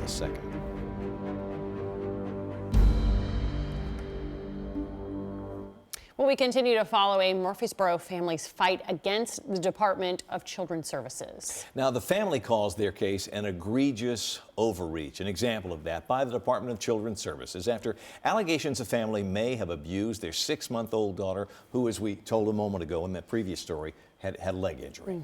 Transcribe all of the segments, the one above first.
a second. Well, we continue to follow a Murfreesboro family's fight against the Department of Children's Services. Now, the family calls their case an egregious overreach, an example of that by the Department of Children's Services after allegations a family may have abused their 6-month-old daughter, who, as we told a moment ago in that previous story, had a leg injury.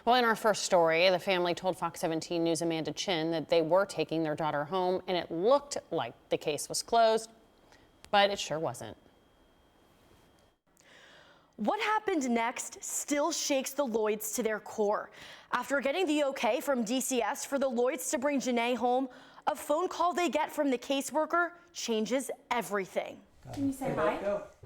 Well, in our first story, the family told Fox 17 News' Amanda Chin that they were taking their daughter home, and it looked like the case was closed, but it sure wasn't. What happened next still shakes the Lloyds to their core. After getting the okay from DCS for the Lloyds to bring Janae home, a phone call they get from the caseworker changes everything. Can you say hi?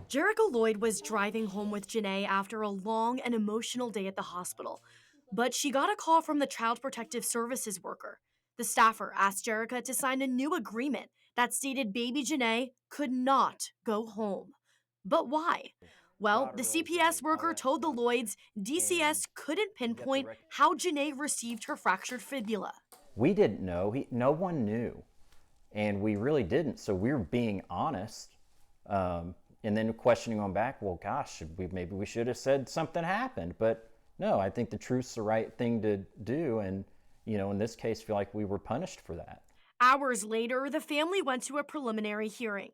Jerica Lloyd was driving home with Janae after a long and emotional day at the hospital, but she got a call from the Child Protective Services worker. The staffer asked Jerica to sign a new agreement that stated baby Janae could not go home. But why? Well, the CPS worker told the Lloyds DCS couldn't pinpoint how Janae received her fractured fibula. We didn't know. No one knew. And we really didn't. So we were being honest. And then questioning on back, well, gosh, maybe we should have said something happened. But no, I think the truth's the right thing to do. And, in this case, feel like we were punished for that. Hours later, the family went to a preliminary hearing.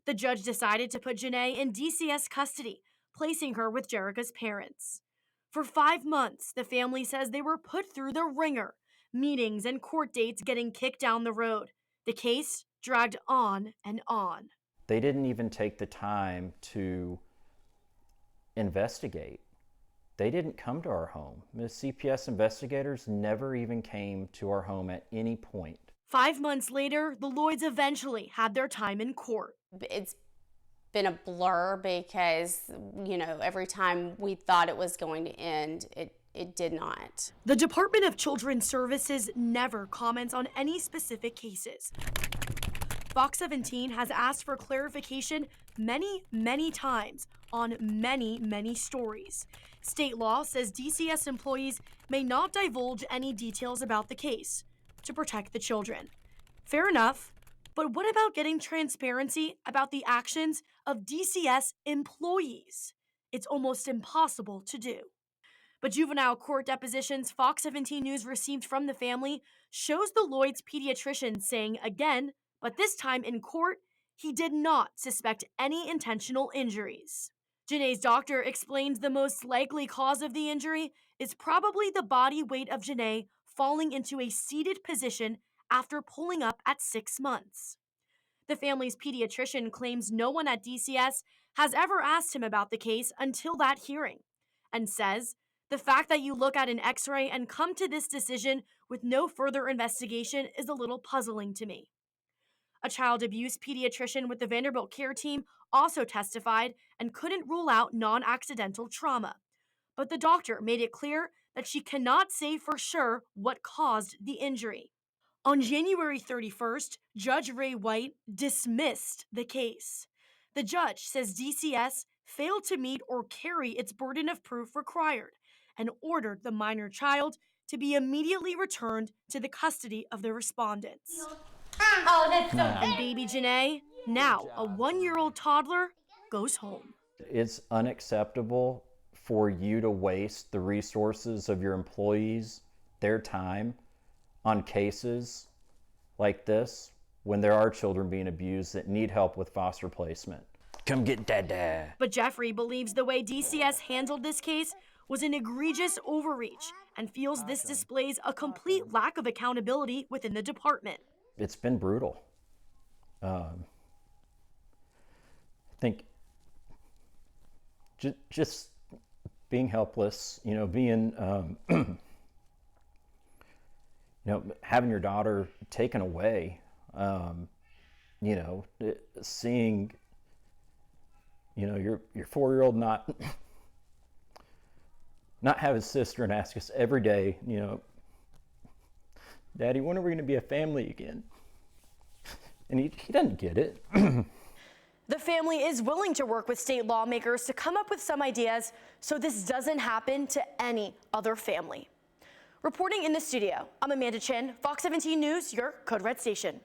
The judge decided to put Janae in DCS custody, placing her with Jerica's parents. For 5 months, the family says they were put through the ringer, meetings and court dates getting kicked down the road. The case dragged on and on. They didn't even take the time to investigate. They didn't come to our home. The CPS investigators never even came to our home at any point. 5 months later, the Lloyds eventually had their time in court. It's been a blur because, every time we thought it was going to end, it did not. The Department of Children's Services never comments on any specific cases. Fox 17 has asked for clarification many, many times on many, many stories. State law says DCS employees may not divulge any details about the case to protect the children. Fair enough, but what about getting transparency about the actions of DCS employees? It's almost impossible to do. But juvenile court depositions Fox 17 News received from the family shows the Lloyd's pediatrician saying again, but this time in court, he did not suspect any intentional injuries. Janae's doctor explains the most likely cause of the injury is probably the body weight of Janae falling into a seated position after pulling up at 6 months. The family's pediatrician claims no one at DCS has ever asked him about the case until that hearing, and says, the fact that you look at an x-ray and come to this decision with no further investigation is a little puzzling to me. A child abuse pediatrician with the Vanderbilt care team also testified and couldn't rule out non-accidental trauma. But the doctor made it clear that she cannot say for sure what caused the injury. On January 31st, Judge Ray White dismissed the case. The judge says DCS failed to meet or carry its burden of proof required and ordered the minor child to be immediately returned to the custody of the respondents. Oh, that's so And baby Janae, now a 1-year-old toddler, goes home. It's unacceptable for you to waste the resources of your employees, their time, on cases like this when there are children being abused that need help with foster placement. Come get Dada. But Jeffrey believes the way DCS handled this case was an egregious overreach and feels this displays a complete lack of accountability within the department. It's been brutal. I think just being helpless, being, having your daughter taken away, seeing, your 4-year-old not have his sister and ask us every day, Daddy, when are we going to be a family again? And he doesn't get it. The family is willing to work with state lawmakers to come up with some ideas so this doesn't happen to any other family. Reporting in the studio, I'm Amanda Chin, Fox 17 News, your Code Red station.